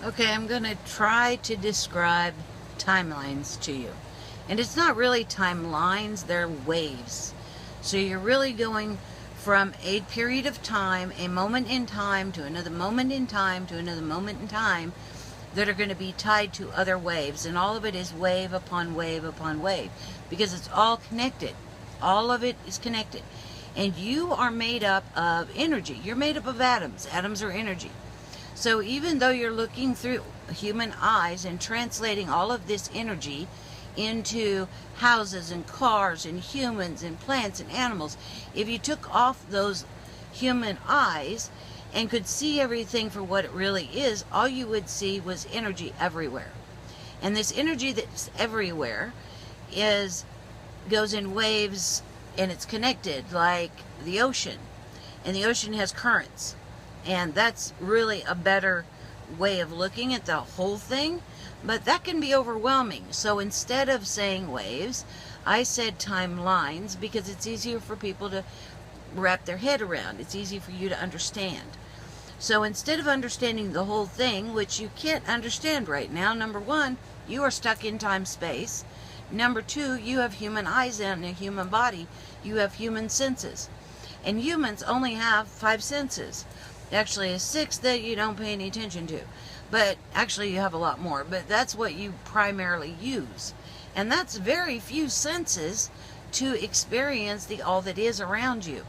Okay, I'm going to try to describe timelines to you. And it's not really timelines, they're waves. So you're really going from a period of time, a moment in time, to another moment in time, to another moment in time, that are going to be tied to other waves. And all of it is wave upon wave upon wave, because it's all connected. All of it is connected. And you are made up of energy. You're made up of atoms. Atoms are energy. So even though you're looking through human eyes and translating all of this energy into houses and cars and humans and plants and animals, if you took off those human eyes and could see everything for what it really is, all you would see was energy everywhere. And this energy that's everywhere goes in waves, and it's connected like the ocean. And the ocean has currents. And that's really a better way of looking at the whole thing, but that can be overwhelming. So instead of saying waves, I said timelines, because it's easier for people to wrap their head around. It's easy for you to understand. So instead of understanding the whole thing, which you can't understand right now, number one, you are stuck in time-space. Number two, you have human eyes and a human body. You have human senses. And humans only have 5 senses. Actually, a 6th that you don't pay any attention to. But actually, you have a lot more. But that's what you primarily use. And that's very few senses to experience the all that is around you.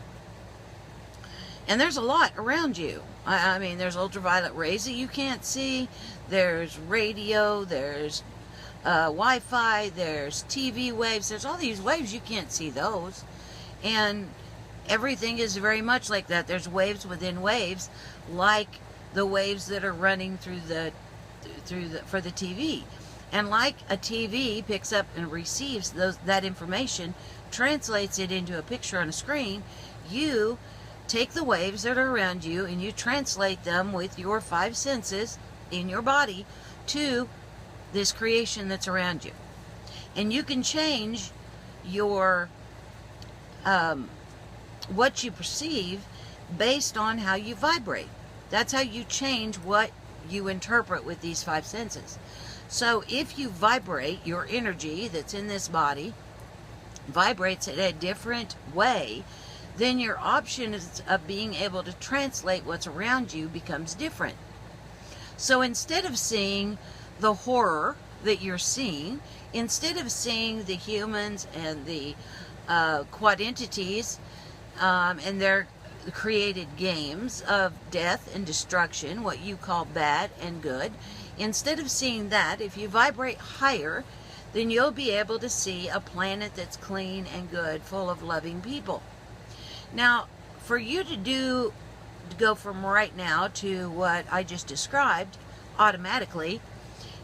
And there's a lot around you. I mean, there's ultraviolet rays that you can't see. There's radio. There's Wi-Fi. There's TV waves. There's all these waves. You can't see those. And everything is very much like that. There's waves within waves, like the waves that are running for the TV. And like a TV picks up and receives that information, translates it into a picture on a screen, you take the waves that are around you and you translate them with your 5 senses in your body to this creation that's around you. And you can change your what you perceive based on how you vibrate. That's how you change what you interpret with these 5 senses. So if you vibrate, your energy that's in this body vibrates in a different way, then your options of being able to translate what's around you becomes different. So instead of seeing the horror that you're seeing, instead of seeing the humans and the quad entities and their created games of death and destruction, what you call bad and good, instead of seeing that, if you vibrate higher, then you'll be able to see a planet that's clean and good, full of loving people. Now, for you to go from right now to what I just described automatically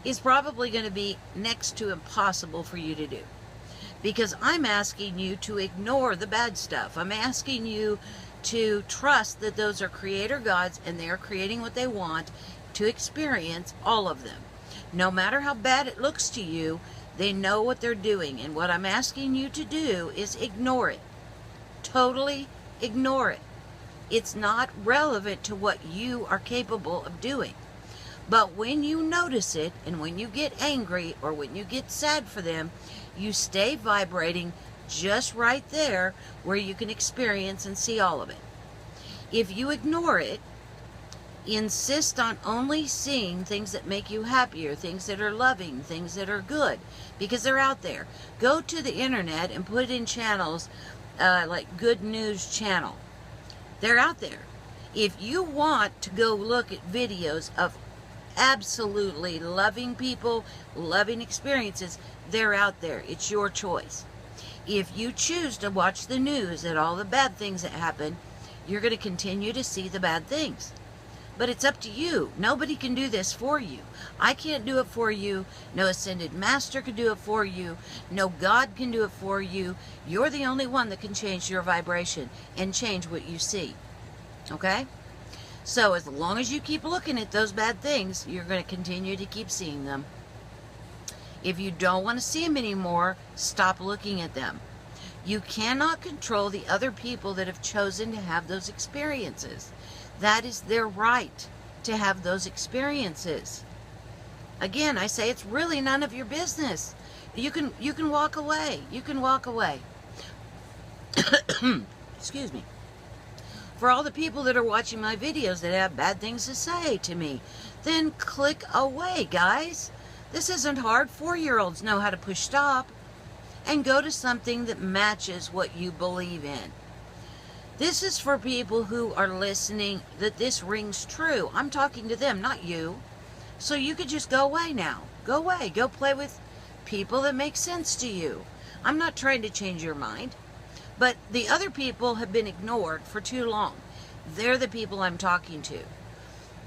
is probably going to be next to impossible for you to do. Because I'm asking you to ignore the bad stuff. I'm asking you to trust that those are creator gods and they are creating what they want to experience, all of them. No matter how bad it looks to you, they know what they're doing. And what I'm asking you to do is ignore it. Totally ignore it. It's not relevant to what you are capable of doing. But when you notice it, and when you get angry or when you get sad for them, you stay vibrating just right there where you can experience and see all of it. If you ignore it, insist on only seeing things that make you happier, things that are loving, things that are good, because they're out there. Go to the internet and put in channels like Good News Channel. They're out there. If you want to go look at videos of absolutely loving people, loving experiences, they're out there. It's your choice. If you choose to watch the news and all the bad things that happen, you're going to continue to see the bad things. But it's up to you. Nobody can do this for you. I can't do it for you. No ascended master can do it for you. No God can do it for you. You're the only one that can change your vibration and change what you see. Okay? So as long as you keep looking at those bad things, you're going to continue to keep seeing them. If you don't want to see them anymore, stop looking at them. You cannot control the other people that have chosen to have those experiences. That is their right to have those experiences. Again, I say it's really none of your business. You can walk away. You can walk away. Excuse me. For all the people that are watching my videos that have bad things to say to me, then click away, guys. This isn't hard. 4-year-olds know how to push stop and go to something that matches what you believe in. This is for people who are listening that this rings true. I'm talking to them, not you. So you could just go away now. Go away. Go play with people that make sense to you. I'm not trying to change your mind. But the other people have been ignored for too long. They're the people I'm talking to.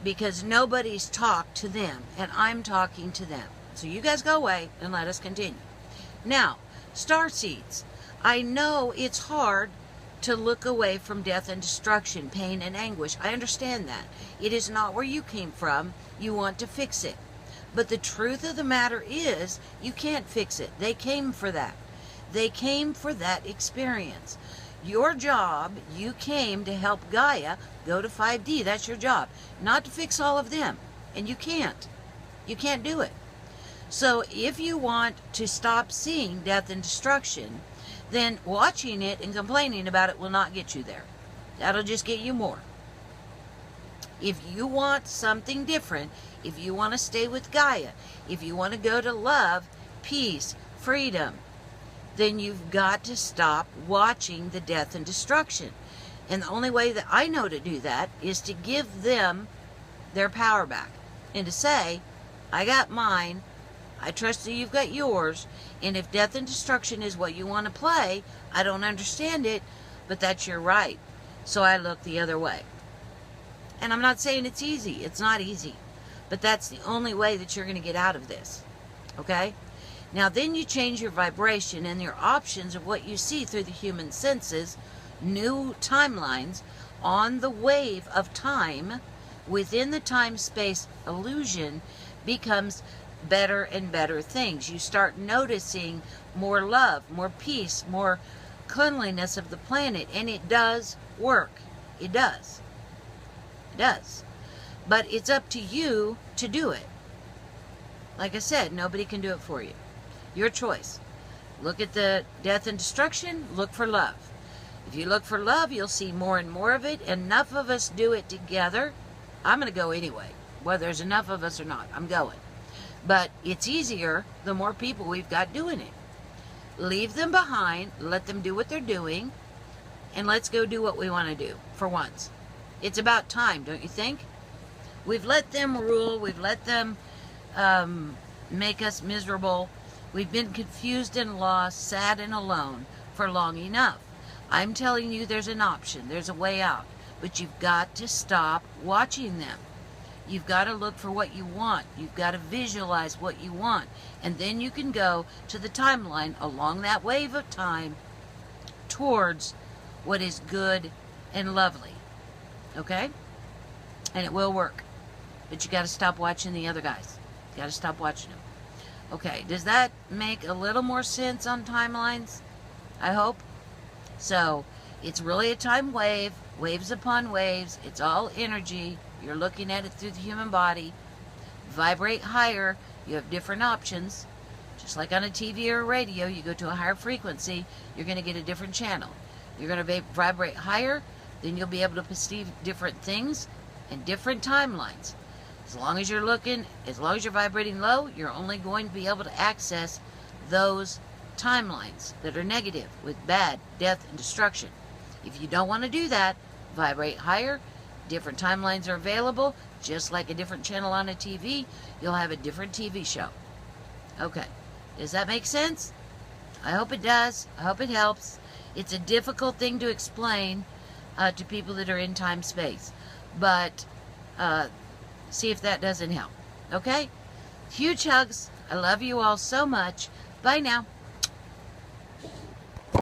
Because nobody's talked to them. And I'm talking to them. So you guys go away and let us continue. Now, star seeds. I know it's hard to look away from death and destruction, pain and anguish. I understand that. It is not where you came from. You want to fix it. But the truth of the matter is, you can't fix it. They came for that. They came for that experience. Your job, you came to help Gaia go to 5D. That's your job. Not to fix all of them. And you can't. You can't do it. So if you want to stop seeing death and destruction, then watching it and complaining about it will not get you there. That'll just get you more. If you want something different, if you want to stay with Gaia, if you want to go to love, peace, freedom, then you've got to stop watching the death and destruction. And the only way that I know to do that is to give them their power back. And to say, I got mine, I trust that you've got yours, and if death and destruction is what you want to play, I don't understand it, but that's your right. So I look the other way. And I'm not saying it's easy. It's not easy. But that's the only way that you're going to get out of this. Okay? Now then you change your vibration and your options of what you see through the human senses, new timelines on the wave of time within the time-space illusion becomes better and better things. You start noticing more love, more peace, more cleanliness of the planet, and it does work. It does. It does. But it's up to you to do it. Like I said, nobody can do it for you. Your choice. Look at the death and destruction, look for love. If you look for love, you'll see more and more of it. Enough of us do it together. I'm going to go anyway. Whether there's enough of us or not, I'm going. But it's easier the more people we've got doing it. Leave them behind, let them do what they're doing, and let's go do what we want to do for once. It's about time, don't you think? We've let them rule, we've let them make us miserable. We've been confused and lost, sad and alone for long enough. I'm telling you there's an option, there's a way out, but you've got to stop watching them. You've got to look for what you want. You've got to visualize what you want. And then you can go to the timeline along that wave of time towards what is good and lovely. Okay? And it will work. But you got to stop watching the other guys. You got to stop watching them. Okay, does that make a little more sense on timelines? I hope. So, it's really a time wave, waves upon waves. It's all energy. You're looking at it through the human body. Vibrate higher. You have different options. Just like on a TV or a radio, you go to a higher frequency, you're going to get a different channel. You're going to vibrate higher, then you'll be able to perceive different things and different timelines. As long as you're looking, as long as you're vibrating low, you're only going to be able to access those timelines that are negative with bad, death, and destruction. If you don't want to do that, vibrate higher. Different timelines are available. Just like a different channel on a TV, you'll have a different TV show. Okay. Does that make sense? I hope it does. I hope it helps. It's a difficult thing to explain to people that are in time-space. But see if that doesn't help. Okay? Huge hugs. I love you all so much. Bye now.